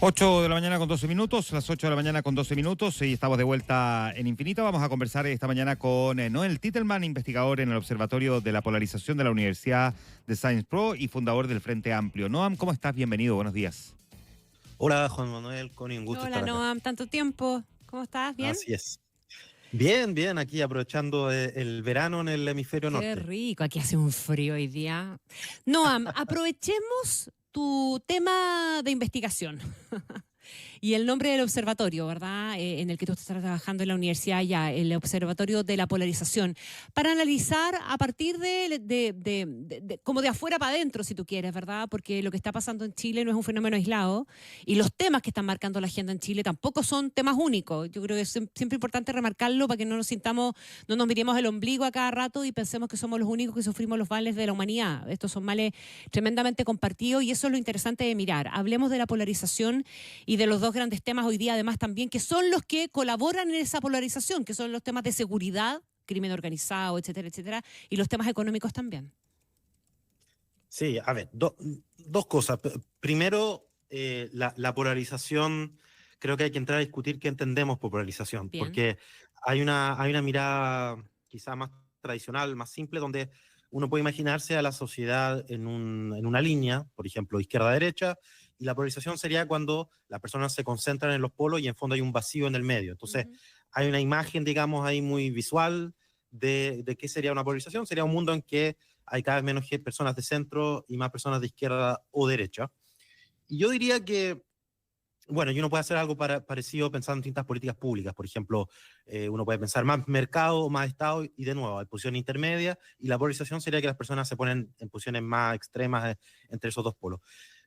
8 de la mañana con 12 minutos, las 8 de la mañana con 12 minutos y estamos de vuelta en Infinito. Vamos a conversar esta mañana con Noel Titelman, investigador en el Observatorio de la Polarización de la Universidad de Sciences Po y fundador del Frente Amplio. Noam, ¿cómo estás? Bienvenido, buenos días. Hola Juan Manuel, Connie, un gusto Hola, estar acá. Noam, tanto tiempo. ¿Cómo estás? ¿Bien? Así es. Bien, bien, aquí aprovechando el verano en el hemisferio norte. Qué rico, aquí hace un frío hoy día. Noam, aprovechemos tu tema de investigación y el nombre del observatorio, ¿verdad? En el que tú estás trabajando en la universidad ya, el Observatorio de la Polarización, para analizar a partir como de afuera para adentro, si tú quieres, ¿verdad? Porque lo que está pasando en Chile no es un fenómeno aislado y los temas que están marcando la agenda en Chile tampoco son temas únicos. Yo creo que es siempre importante remarcarlo para que no nos sintamos, no nos miremos el ombligo a cada rato y pensemos que somos los únicos que sufrimos los males de la humanidad. Estos son males tremendamente compartidos y eso es lo interesante de mirar. Hablemos de la polarización y de los dos grandes temas hoy día, además, también, que son los que colaboran en esa polarización, que son los temas de seguridad, crimen organizado, etcétera, etcétera, y los temas económicos también. Sí, a ver, dos cosas. Primero, la polarización, creo que hay que entrar a discutir qué entendemos por polarización, Bien. porque hay una mirada quizá más tradicional, más simple, donde uno puede imaginarse a la sociedad en una línea, por ejemplo, izquierda-derecha, y la polarización sería cuando las personas se concentran en los polos y en fondo hay un vacío en el medio. Entonces, hay una imagen, digamos, ahí muy visual de qué sería una polarización. Sería un mundo en que hay cada vez menos personas de centro y más personas de izquierda o derecha. Y yo diría que, bueno, y uno puede hacer algo parecido pensando en distintas políticas públicas. Por ejemplo, uno puede pensar más mercado o más Estado, y de nuevo, hay posición intermedia, y la polarización sería que las personas se ponen en posiciones más extremas entre esos dos polos.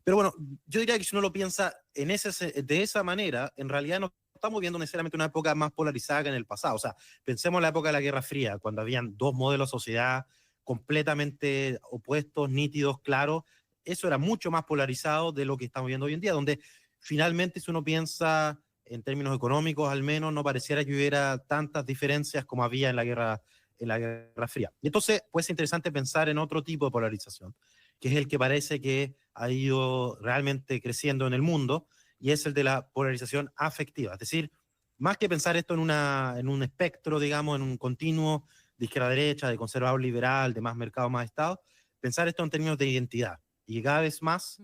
Pero bueno, yo diría que si uno lo piensa de esa manera, en realidad no estamos viendo necesariamente una época más polarizada que en el pasado. O sea, pensemos en la época de la Guerra Fría, cuando habían dos modelos de sociedad completamente opuestos, nítidos, claros. Eso era mucho más polarizado de lo que estamos viendo hoy en día, donde finalmente, si uno piensa en términos económicos, al menos no pareciera que hubiera tantas diferencias como había en la Guerra Fría. Y entonces puede ser interesante pensar en otro tipo de polarización, que es el que parece que ha ido realmente creciendo en el mundo, y es el de la polarización afectiva. Es decir, más que pensar esto en un espectro, digamos, en un continuo de izquierda-derecha, de conservador-liberal, de más mercado, más Estado, pensar esto en términos de identidad. Y cada vez más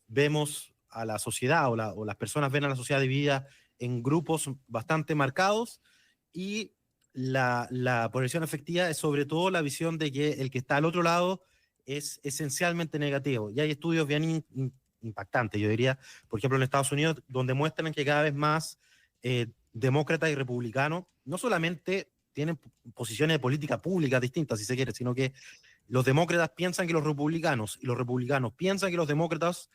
vemos a la sociedad o las personas ven a la sociedad dividida en grupos bastante marcados, y la polarización afectiva es sobre todo la visión de que el que está al otro lado es esencialmente negativo. Y hay estudios bien impactantes, yo diría, por ejemplo en Estados Unidos, donde muestran que cada vez más demócratas y republicanos no solamente tienen posiciones de política pública distintas, si se quiere, sino que los demócratas piensan que los republicanos, y los republicanos piensan que los demócratas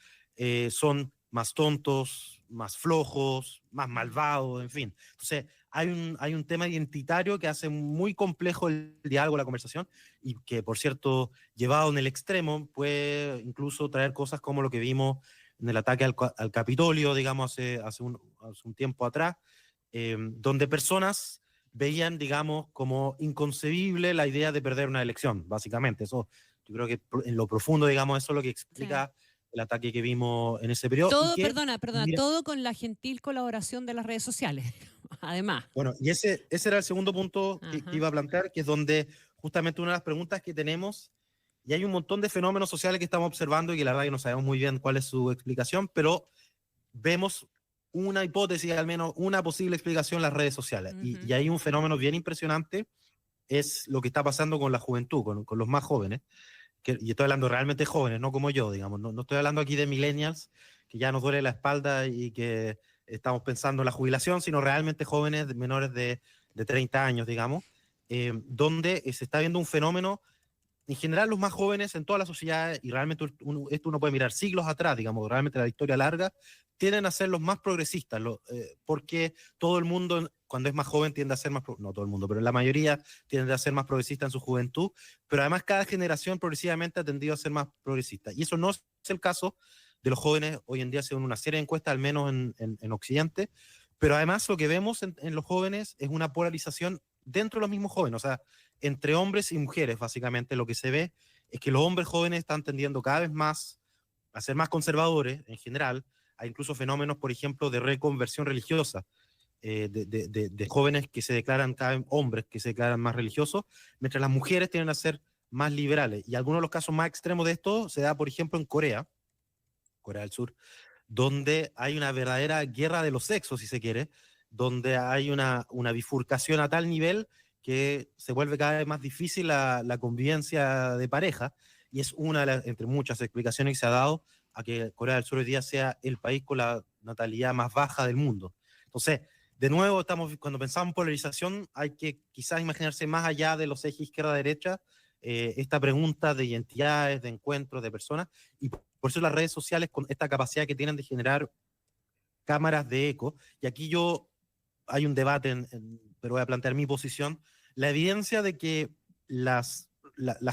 son más tontos, más flojos, más malvados, en fin. Entonces, hay un tema identitario que hace muy complejo el diálogo, la conversación, y que, por cierto, llevado en el extremo, puede incluso traer cosas como lo que vimos en el ataque al Capitolio, digamos, hace un tiempo atrás, donde personas veían, digamos, como inconcebible la idea de perder una elección, básicamente. Eso, yo creo que en lo profundo, digamos, eso es lo que explica el ataque que vimos en ese periodo. Todo, y que, perdona, mira, todo con la gentil colaboración de las redes sociales, además. bueno, y ese era el segundo punto que iba a plantear, que es donde justamente una de las preguntas que tenemos, y hay un montón de fenómenos sociales que estamos observando y que la verdad que no sabemos muy bien cuál es su explicación, pero vemos una hipótesis, al menos una posible explicación en las redes sociales. Y hay un fenómeno bien impresionante, es lo que está pasando con la juventud, con los más jóvenes, y estoy hablando realmente jóvenes, no como yo, digamos, no estoy hablando aquí de millennials, que ya nos duele la espalda y que estamos pensando en la jubilación, sino realmente jóvenes menores de 30 años, digamos, donde se está viendo un fenómeno, en general los más jóvenes en todas las sociedades, y realmente esto uno puede mirar siglos atrás, digamos, realmente la historia larga, tienden a ser los más progresistas, porque todo el mundo, cuando es más joven, tiende a ser más, no todo el mundo, pero la mayoría tiende a ser más progresista en su juventud, pero además cada generación progresivamente ha tendido a ser más progresista. Y eso no es el caso de los jóvenes hoy en día, según una serie de encuestas, al menos en Occidente, pero además lo que vemos en los jóvenes es una polarización dentro de los mismos jóvenes, o sea, entre hombres y mujeres, básicamente lo que se ve es que los hombres jóvenes están tendiendo cada vez más a ser más conservadores en general, hay incluso fenómenos, por ejemplo, de reconversión religiosa, de jóvenes que se declaran, hombres que se declaran más religiosos, mientras las mujeres tienden a ser más liberales. Y algunos de los casos más extremos de esto se da, por ejemplo, en Corea del Sur, donde hay una verdadera guerra de los sexos, si se quiere, donde hay una bifurcación a tal nivel que se vuelve cada vez más difícil la convivencia de pareja, y es una de las, entre muchas explicaciones que se ha dado a que Corea del Sur hoy día sea el país con la natalidad más baja del mundo. Entonces, de nuevo, cuando pensamos en polarización, hay que quizás imaginarse más allá de los ejes izquierda-derecha, esta pregunta de identidades, de encuentros, de personas, y por eso las redes sociales, con esta capacidad que tienen de generar cámaras de eco, y aquí hay un debate, pero voy a plantear mi posición, la evidencia de que las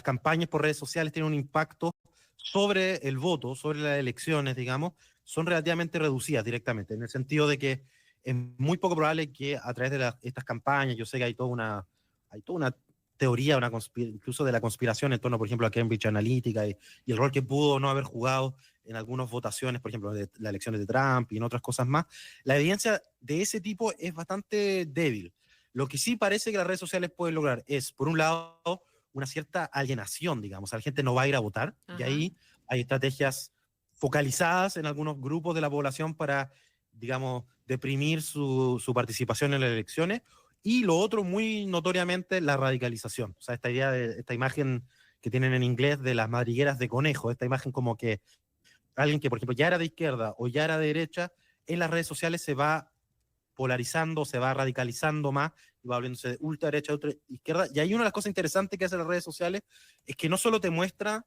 campañas por redes sociales tienen un impacto sobre el voto, sobre las elecciones, digamos, son relativamente reducidas directamente, en el sentido de que es muy poco probable que a través de estas campañas, yo sé que hay toda una teoría, incluso de la conspiración en torno, por ejemplo, a Cambridge Analytica y el rol que pudo no haber jugado en algunas votaciones, por ejemplo, de las elecciones de Trump y en otras cosas más. La evidencia de ese tipo es bastante débil. Lo que sí parece que las redes sociales pueden lograr es, por un lado, una cierta alienación, digamos. La gente no va a ir a votar, y ahí hay estrategias focalizadas en algunos grupos de la población para, digamos, deprimir su participación en las elecciones. Y lo otro, muy notoriamente, la radicalización. O sea, esta idea esta imagen que tienen en inglés de las madrigueras de conejo, esta imagen como que alguien que, por ejemplo, ya era de izquierda o ya era de derecha, en las redes sociales se va polarizando, se va radicalizando más, y va volviéndose de ultraderecha a ultraizquierda. Y ahí una de las cosas interesantes que hacen las redes sociales es que no solo te muestra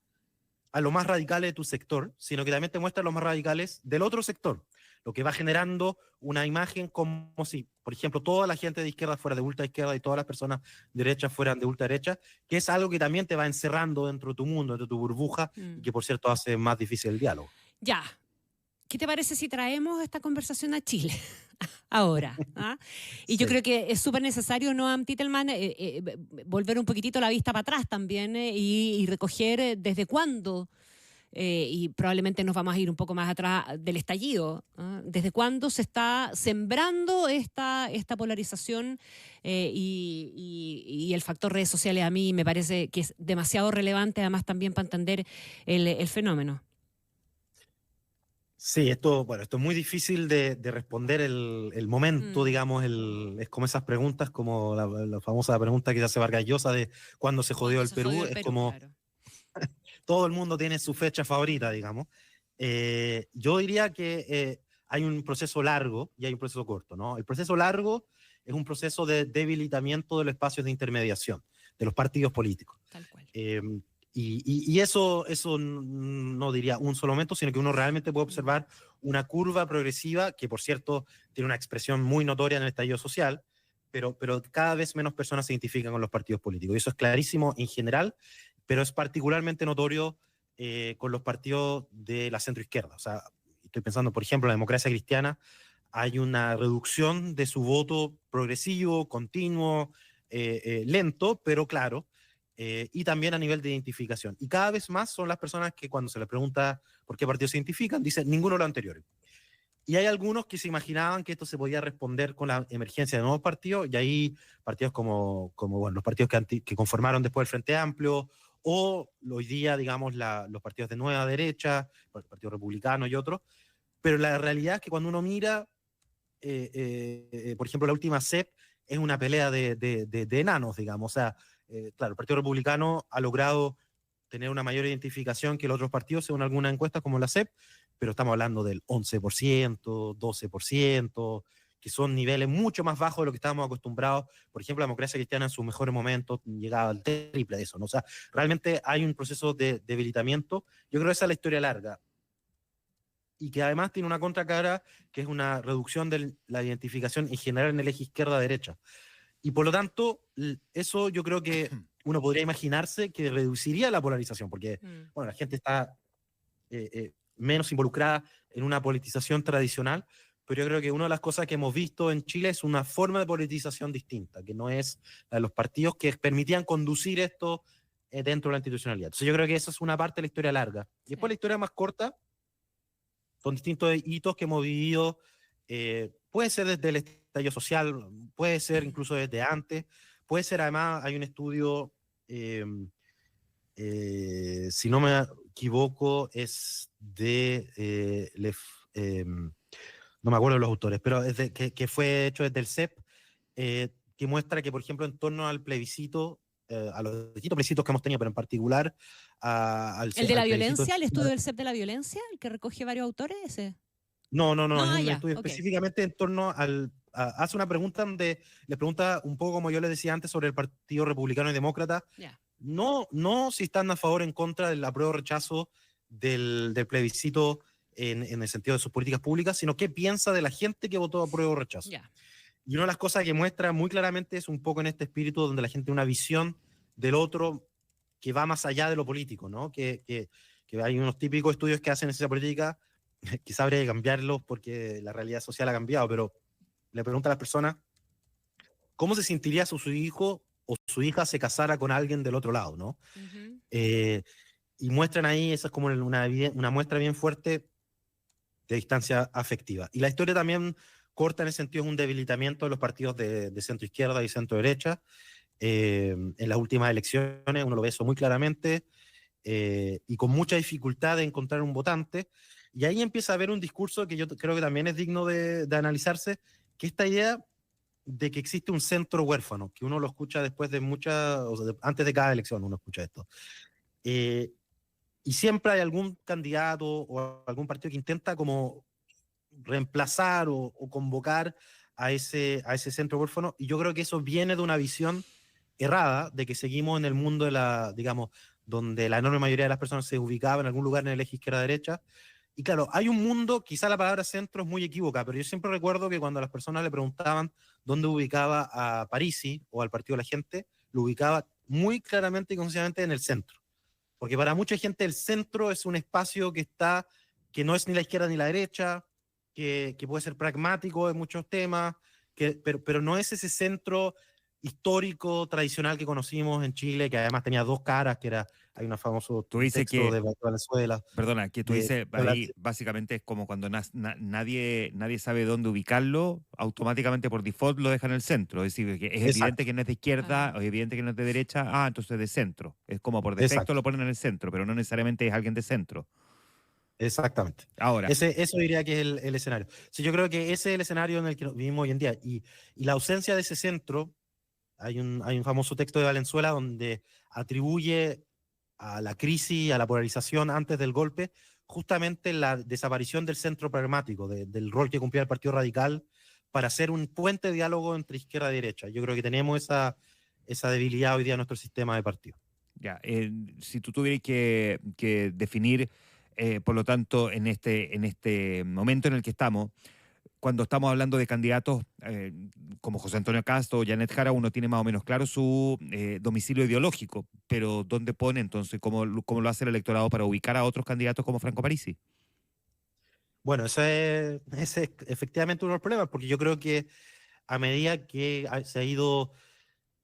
a los más radicales de tu sector, sino que también te muestra a los más radicales del otro sector, lo que va generando una imagen como si, por ejemplo, toda la gente de izquierda fuera de ultraizquierda y todas las personas de derecha fueran de ultraderecha, que es algo que también te va encerrando dentro de tu mundo, dentro de tu burbuja, y que por cierto hace más difícil el diálogo. Ya. ¿Qué te parece si traemos esta conversación a Chile ahora? Y yo creo que es súper necesario, Noam Titelman, volver un poquitito la vista para atrás también, y recoger desde cuándo, y probablemente nos vamos a ir un poco más atrás del estallido, desde cuándo se está sembrando esta polarización, y el factor redes sociales a mí me parece que es demasiado relevante, además también para entender el fenómeno. Sí, esto es muy difícil de responder el momento, digamos, es como esas preguntas, como la famosa pregunta que se hace Vargas Llosa de cuándo se jodió el Perú, es como claro. todo el mundo tiene su fecha favorita, digamos. Yo diría que hay un proceso largo y hay un proceso corto, ¿no? El proceso largo es un proceso de debilitamiento de los espacios de intermediación, de los partidos políticos. Tal cual. Y eso no diría un solo momento, sino que uno realmente puede observar una curva progresiva que, por cierto, tiene una expresión muy notoria en el estallido social, pero cada vez menos personas se identifican con los partidos políticos. Y eso es clarísimo en general, pero es particularmente notorio con los partidos de la centroizquierda. O sea, estoy pensando, por ejemplo, en la Democracia Cristiana, hay una reducción de su voto progresivo, continuo, lento, pero claro. Y también a nivel de identificación. Y cada vez más son las personas que cuando se les pregunta por qué partido se identifican, dicen ninguno de los anteriores. Y hay algunos que se imaginaban que esto se podía responder con la emergencia de nuevos partidos, y ahí partidos como bueno, los partidos que conformaron después el Frente Amplio, o hoy día, digamos, los partidos de nueva derecha, el Partido Republicano y otros. Pero la realidad es que cuando uno mira, por ejemplo, la última CEP es una pelea de enanos, digamos. O sea, claro, el Partido Republicano ha logrado tener una mayor identificación que los otros partidos, según algunas encuestas como la CEP, pero estamos hablando del 11%, 12%, que son niveles mucho más bajos de lo que estábamos acostumbrados. Por ejemplo, la Democracia Cristiana en sus mejores momentos llegaba al triple de eso, ¿no? O sea, realmente hay un proceso de debilitamiento. Yo creo que esa es la historia larga. Y que además tiene una contracara, que es una reducción de la identificación en general en el eje izquierda-derecha. Y por lo tanto, eso yo creo que uno podría imaginarse que reduciría la polarización, porque bueno, la gente está menos involucrada en una politización tradicional, pero yo creo que una de las cosas que hemos visto en Chile es una forma de politización distinta, que no es la de los partidos que permitían conducir esto dentro de la institucionalidad. Entonces yo creo que esa es una parte de la historia larga. Y después la historia más corta son distintos hitos que hemos vivido, puede ser desde el estallido social, puede ser incluso desde antes, puede ser además, hay un estudio, si no me equivoco, es de, no me acuerdo de los autores, pero es que fue hecho desde el CEP, que muestra que, por ejemplo, en torno al plebiscito, a los distintos plebiscitos que hemos tenido, pero en particular ¿El de la al plebiscito... violencia, el estudio del CEP de la violencia, el que recoge varios autores? Ese. No, es Ah, un ya, estudio ok. específicamente en torno hace una pregunta donde le pregunta un poco, como yo le decía antes, sobre el Partido Republicano y Demócrata. Ya. No si están a favor o en contra del apruebo o rechazo del plebiscito en el sentido de sus políticas públicas, sino qué piensa de la gente que votó apruebo o rechazo. Ya. Y una de las cosas que muestra muy claramente es un poco en este espíritu donde la gente tiene una visión del otro que va más allá de lo político, ¿no? Que hay unos típicos estudios que hacen en esa política, quizá habría que cambiarlos porque la realidad social ha cambiado, pero le pregunta a las personas cómo se sentiría si su hijo o su hija se casara con alguien del otro lado, ¿no? Ujú. Y muestran ahí, esa es como una muestra bien fuerte de distancia afectiva. Y la historia también corta en ese sentido, es un debilitamiento de los partidos de centro izquierda y centro derecha. En las últimas elecciones uno lo ve eso muy claramente, y con mucha dificultad de encontrar un votante. Y ahí empieza a haber un discurso que yo creo que también es digno de analizarse, que esta idea de que existe un centro huérfano, que uno lo escucha después de antes de cada elección uno escucha esto. Y siempre hay algún candidato o algún partido que intenta como reemplazar o convocar a ese centro huérfano, y yo creo que eso viene de una visión errada de que seguimos en el mundo digamos, donde la enorme mayoría de las personas se ubicaba en algún lugar en el eje izquierda-derecha. Y claro, hay un mundo, quizá la palabra centro es muy equívoca, pero yo siempre recuerdo que cuando las personas le preguntaban dónde ubicaba a Parisi o al Partido de la Gente, lo ubicaba muy claramente y concisamente en el centro. Porque para mucha gente el centro es un espacio que no es ni la izquierda ni la derecha, que puede ser pragmático en muchos temas, pero no es ese centro histórico, tradicional que conocimos en Chile, que además tenía dos caras, hay un famoso Tú dices texto que, de Valenzuela. perdona, que tú dices ahí básicamente es como cuando nadie sabe dónde ubicarlo, automáticamente por default lo deja en el centro. Es decir, que es Exacto, evidente que no es de izquierda, Ah. o es evidente que no es de derecha, entonces de centro. Es como por defecto exacto, lo ponen en el centro, pero no necesariamente es alguien de centro. exactamente. Ahora, Eso diría que es el escenario. Sí, yo creo que ese es el escenario en el que vivimos hoy en día. Y la ausencia de ese centro, hay un famoso texto de Valenzuela donde atribuye a la crisis, a la polarización antes del golpe, justamente la desaparición del centro pragmático, del rol que cumplía el Partido Radical para hacer un puente de diálogo entre izquierda y derecha. Yo creo que tenemos esa debilidad hoy día en nuestro sistema de partidos. ya, si tú tuvieras que definir, por lo tanto, en este momento en el que estamos, cuando estamos hablando de candidatos como José Antonio Castro o Janet Jara, uno tiene más o menos claro su domicilio ideológico, pero ¿dónde pone entonces? ¿Cómo lo hace el electorado para ubicar a otros candidatos como Franco Parisi? Bueno, ese es efectivamente uno de los problemas, porque yo creo que a medida que se ha ido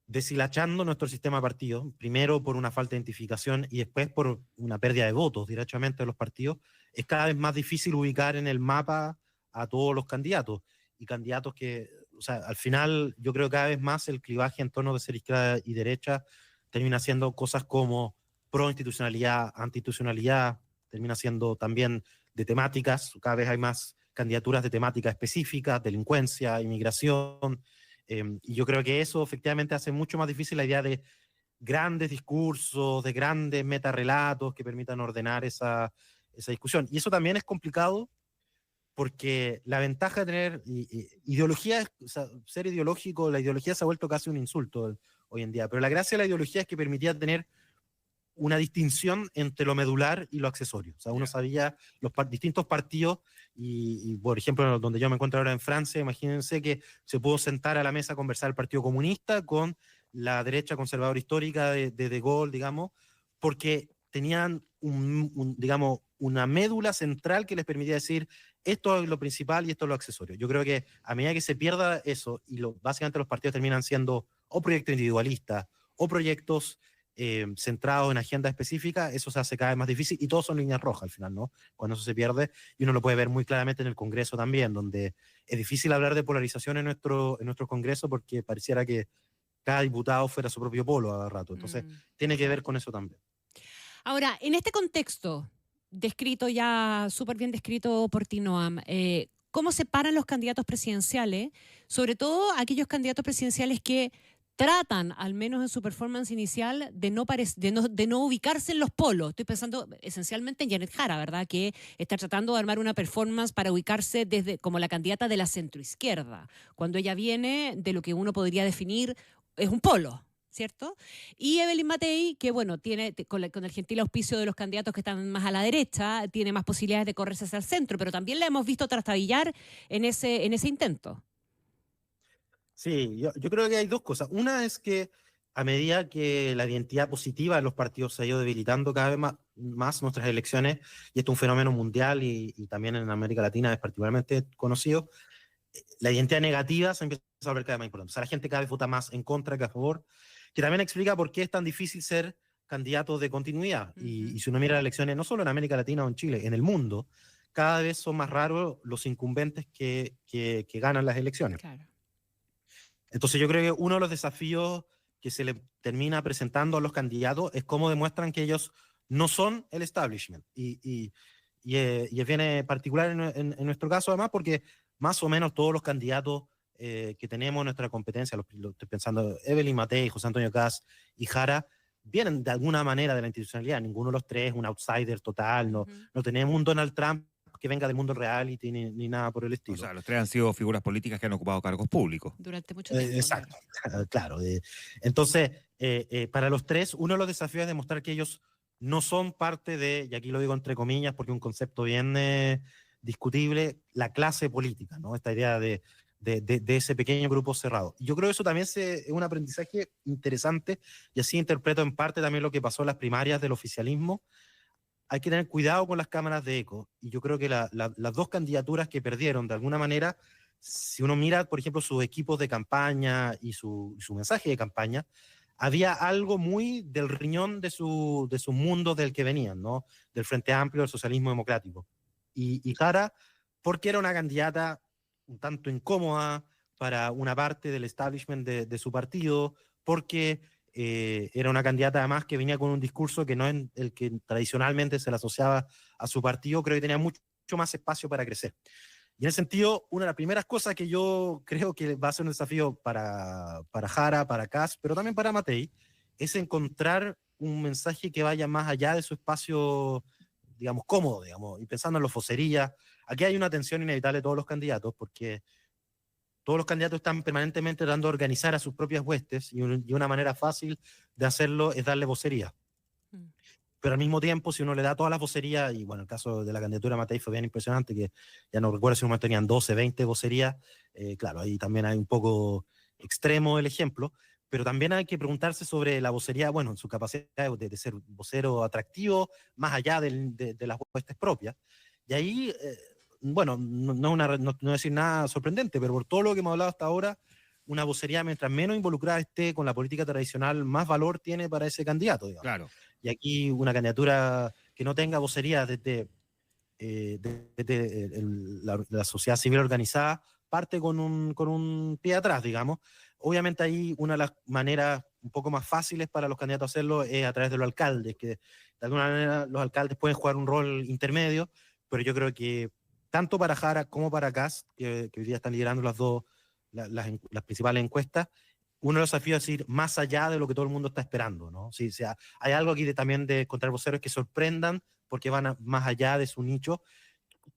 deshilachando nuestro sistema de partidos, primero por una falta de identificación y después por una pérdida de votos directamente de los partidos, es cada vez más difícil ubicar en el mapa a todos los candidatos. Y candidatos que, o sea, al final yo creo que cada vez más el clivaje en torno de ser izquierda y derecha termina siendo cosas como pro-institucionalidad, anti-institucionalidad, termina siendo también de temáticas, cada vez hay más candidaturas de temáticas específicas, delincuencia, inmigración, y yo creo que eso efectivamente hace mucho más difícil la idea de grandes discursos, de grandes metarrelatos que permitan ordenar esa discusión. Y eso también es complicado porque la ventaja de tener ideología, o sea, ser ideológico, la ideología se ha vuelto casi un insulto hoy en día, pero la gracia de la ideología es que permitía tener una distinción entre lo medular y lo accesorio. O sea, uno sabía los distintos partidos y, por ejemplo, donde yo me encuentro ahora en Francia, imagínense que se pudo sentar a la mesa a conversar el Partido Comunista con la derecha conservadora histórica de Gaulle, digamos, porque tenían digamos, una médula central que les permitía decir esto es lo principal y esto es lo accesorio. Yo creo que a medida que se pierda eso y básicamente los partidos terminan siendo o proyectos individualistas o proyectos centrados en agenda específica, eso se hace cada vez más difícil y todos son líneas rojas al final, ¿no? Cuando eso se pierde, y uno lo puede ver muy claramente en el Congreso también, donde es difícil hablar de polarización en nuestro Congreso porque pareciera que cada diputado fuera su propio polo a rato. Entonces, tiene que ver con eso también. Ahora, en este contexto, descrito ya, súper bien descrito por ti, Noam, ¿cómo separan los candidatos presidenciales, sobre todo aquellos candidatos presidenciales que tratan, al menos en su performance inicial, de no ubicarse en los polos? Estoy pensando esencialmente en Janet Jara, ¿verdad? Que está tratando de armar una performance para ubicarse como la candidata de la centroizquierda, cuando ella viene de lo que uno podría definir es un polo, ¿cierto? Y Evelyn Matei, que bueno, tiene con el gentil auspicio de los candidatos que están más a la derecha, tiene más posibilidades de correrse hacia el centro, pero también la hemos visto trastabillar en ese intento. Sí, yo creo que hay dos cosas. Una es que a medida que la identidad positiva de los partidos se ha ido debilitando cada vez más nuestras elecciones, y esto es un fenómeno mundial y también en América Latina es particularmente conocido, la identidad negativa se empieza a ver cada vez más importante. O sea, la gente cada vez vota más en contra que a favor, que también explica por qué es tan difícil ser candidato de continuidad. Y si uno mira las elecciones, no solo en América Latina o en Chile, en el mundo, cada vez son más raros los incumbentes que ganan las elecciones. Claro. Entonces yo creo que uno de los desafíos que se le termina presentando a los candidatos es cómo demuestran que ellos no son el establishment. Y es bien particular en nuestro caso, además, porque más o menos todos los candidatos que tenemos en nuestra competencia, estoy pensando Evelyn Matei, José Antonio Kast y Jara, vienen de alguna manera de la institucionalidad. Ninguno de los tres es un outsider total, no tenemos un Donald Trump que venga del mundo reality ni nada por el estilo. O sea, los tres han sido figuras políticas que han ocupado cargos públicos. Durante mucho tiempo. Exacto, claro. Entonces, para los tres, uno de los desafíos es demostrar que ellos no son parte de, y aquí lo digo entre comillas porque es un concepto bien discutible, la clase política, ¿no? Esta idea de ese pequeño grupo cerrado. Y yo creo que eso también es un aprendizaje interesante, y así interpreto en parte también lo que pasó en las primarias del oficialismo. Hay que tener cuidado con las cámaras de eco, y yo creo que las dos candidaturas que perdieron, de alguna manera, si uno mira, por ejemplo, sus equipos de campaña y su mensaje de campaña, había algo muy del riñón de su mundo del que venían, ¿no? Del Frente Amplio, del socialismo democrático. Y Jara, porque era una candidata un tanto incómoda para una parte del establishment de su partido, porque era una candidata además que venía con un discurso que no es el que tradicionalmente se le asociaba a su partido, creo que tenía mucho más espacio para crecer. Y en ese sentido, una de las primeras cosas que yo creo que va a ser un desafío para Jara, para Kast, pero también para Matei, es encontrar un mensaje que vaya más allá de su espacio, digamos, cómodo, digamos, y pensando en los vocerías. Aquí hay una tensión inevitable de todos los candidatos, porque todos los candidatos están permanentemente tratando de organizar a sus propias huestes, y una manera fácil de hacerlo es darle vocería. Pero al mismo tiempo, si uno le da todas las vocerías, y bueno, el caso de la candidatura de Matei fue bien impresionante, que ya no recuerdo si en un momento tenían 12, 20 vocerías, claro, ahí también hay un poco extremo el ejemplo, pero también hay que preguntarse sobre la vocería, bueno, en su capacidad de ser vocero atractivo, más allá de las huestes propias. Y ahí, bueno, no decir nada sorprendente, pero por todo lo que hemos hablado hasta ahora, una vocería, mientras menos involucrada esté con la política tradicional, más valor tiene para ese candidato, digamos. Claro. Y aquí una candidatura que no tenga vocería desde la sociedad civil organizada parte con un pie atrás, digamos. Obviamente ahí una de las maneras un poco más fáciles para los candidatos a hacerlo es a través de los alcaldes, que de alguna manera los alcaldes pueden jugar un rol intermedio, pero yo creo que tanto para Jara como para Kast, que hoy día están liderando las principales encuestas, uno de los desafíos es ir más allá de lo que todo el mundo está esperando, ¿no? Sí, o sea, hay algo aquí también de encontrar voceros que sorprendan porque van más allá de su nicho.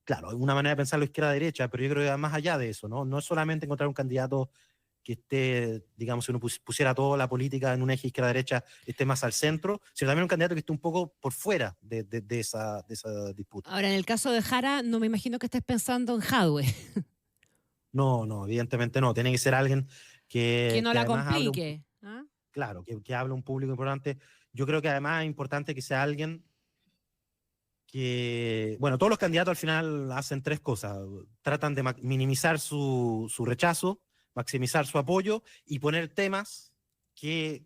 Claro, es una manera de pensarlo izquierda-derecha, pero yo creo que va más allá de eso, ¿no? No es solamente encontrar un candidato que esté, digamos, si uno pusiera toda la política en un eje izquierda-derecha, esté más al centro, sino también un candidato que esté un poco por fuera de esa disputa. Ahora, en el caso de Jara, no me imagino que estés pensando en Jadwe. No, evidentemente no. Tiene que ser alguien Que no la complique. complique. ¿Ah? Claro, que hable un público importante. Yo creo que además es importante que sea alguien que, bueno, todos los candidatos al final hacen tres cosas. Tratan de minimizar su rechazo, maximizar su apoyo y poner temas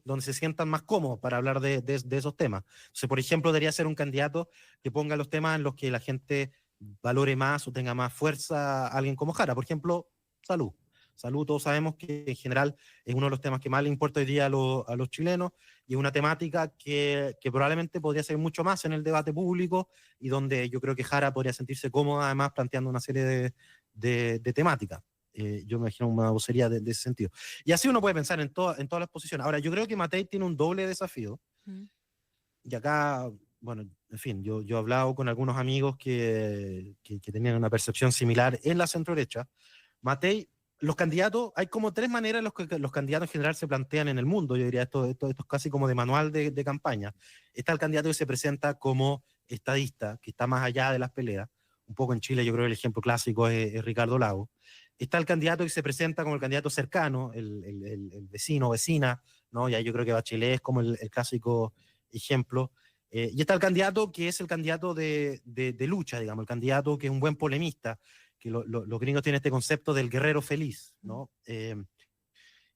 donde se sientan más cómodos para hablar de esos temas. Entonces, por ejemplo, debería ser un candidato que ponga los temas en los que la gente valore más o tenga más fuerza, alguien como Jara. Por ejemplo, salud. Salud, todos sabemos que en general es uno de los temas que más le importa hoy día a los chilenos, y es una temática que probablemente podría ser mucho más en el debate público, y donde yo creo que Jara podría sentirse cómoda además planteando una serie de temáticas. Yo me imagino una vocería de ese sentido. Y así uno puede pensar en todas las posiciones. Ahora, yo creo que Matei tiene un doble desafío. Y acá, bueno, en fin, yo he hablado con algunos amigos que tenían una percepción similar en la centro-derecha. Matei, los candidatos, hay como tres maneras en las que los candidatos en general se plantean en el mundo. Yo diría, esto es casi como de manual de campaña. Está el candidato que se presenta como estadista, que está más allá de las peleas. Un poco en Chile, yo creo que el ejemplo clásico es Ricardo Lagos. Está el candidato que se presenta como el candidato cercano, el vecino, vecina, ¿no? Ya yo creo que Bachelet es como el clásico ejemplo. Y está el candidato que es el candidato de lucha, digamos, el candidato que es un buen polemista, que los gringos tienen este concepto del guerrero feliz, ¿no?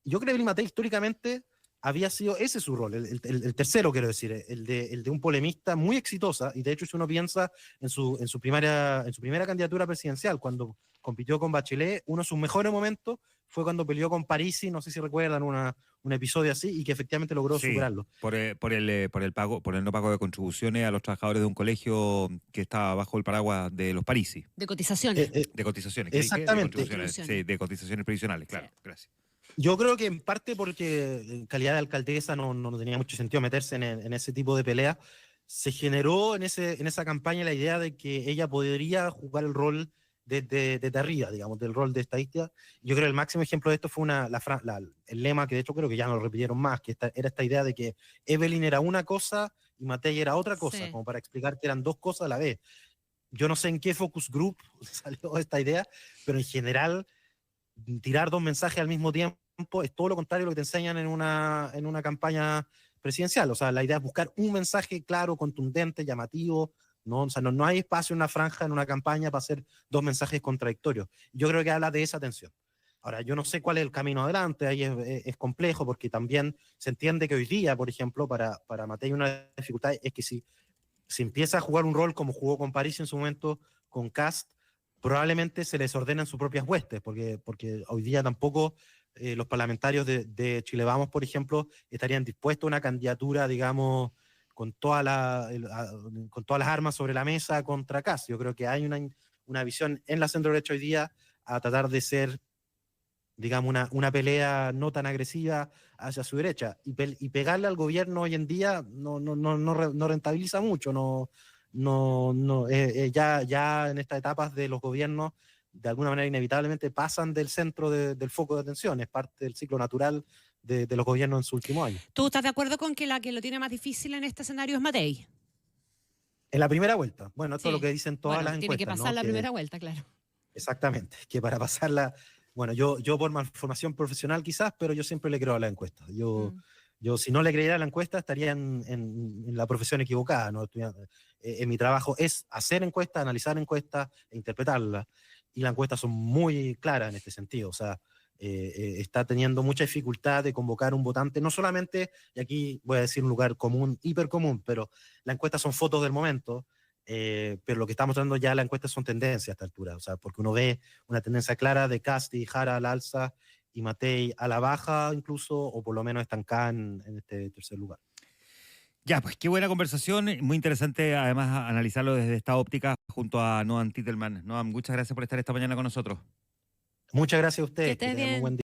Yo creo que Matei históricamente había sido ese su rol, el tercero, quiero decir, el de un polemista muy exitosa, y de hecho si uno piensa en su primera candidatura presidencial, cuando compitió con Bachelet, uno de sus mejores momentos fue cuando peleó con Parisi, no sé si recuerdan un episodio así, y que efectivamente logró superarlo. Por el no pago de contribuciones a los trabajadores de un colegio que estaba bajo el paraguas de los Parisi. De cotizaciones. De cotizaciones. Exactamente. Sí, de cotizaciones previsionales, claro. Sí. Gracias. Yo creo que en parte porque en calidad de alcaldesa no tenía mucho sentido meterse en ese tipo de pelea. Se generó en esa campaña la idea de que ella podría jugar el rol desde arriba, digamos, del rol de estadista. Yo creo que el máximo ejemplo de esto fue el lema, que de hecho creo que ya no lo repitieron más, que era esta idea de que Evelyn era una cosa y Matei era otra cosa, Sí. como para explicar que eran dos cosas a la vez. Yo no sé en qué focus group salió esta idea, pero en general tirar dos mensajes al mismo tiempo es todo lo contrario a lo que te enseñan en una campaña presidencial. O sea, la idea es buscar un mensaje claro, contundente, llamativo, ¿no? O sea, no hay espacio en una franja, en una campaña, para hacer dos mensajes contradictorios. Yo creo que habla de esa tensión. Ahora, yo no sé cuál es el camino adelante, ahí es complejo, porque también se entiende que hoy día, por ejemplo, para Matei una dificultad es que si empieza a jugar un rol como jugó con París en su momento, con Kast, probablemente se les ordenen sus propias huestes, porque hoy día tampoco los parlamentarios de Chile Vamos, por ejemplo, estarían dispuestos a una candidatura, digamos, con todas las armas sobre la mesa contra Kast. Yo creo que hay una visión en la centro-derecha hoy día a tratar de ser, digamos, una pelea no tan agresiva hacia su derecha. Y pegarle al gobierno hoy en día no rentabiliza mucho, ya en estas etapas de los gobiernos, de alguna manera inevitablemente pasan del centro del foco de atención, es parte del ciclo natural de los gobiernos en su último año. ¿Tú estás de acuerdo con que la que lo tiene más difícil en este escenario es Matei? En la primera vuelta, bueno, esto Sí. es lo que dicen todas las encuestas. Tiene que pasar la primera vuelta, claro. Exactamente, que para pasarla, bueno, yo por malformación profesional quizás, pero yo siempre le creo a la encuesta. Yo si no le creyera a la encuesta estaría en la profesión equivocada, ¿no? En mi trabajo es hacer encuestas, analizar encuestas e interpretarlas, y las encuestas son muy claras en este sentido. O sea, está teniendo mucha dificultad de convocar un votante, no solamente, y aquí voy a decir un lugar común, hiper común, pero las encuestas son fotos del momento. Pero lo que está mostrando ya la encuesta son tendencias a esta altura, o sea, porque uno ve una tendencia clara de Kast y Jara al alza y Matei a la baja incluso, o por lo menos estancada en este tercer lugar. Ya, pues qué buena conversación, muy interesante además analizarlo desde esta óptica junto a Noam Titelman. Noam, muchas gracias por estar esta mañana con nosotros. Muchas gracias a ustedes. Que estés bien. Buen día.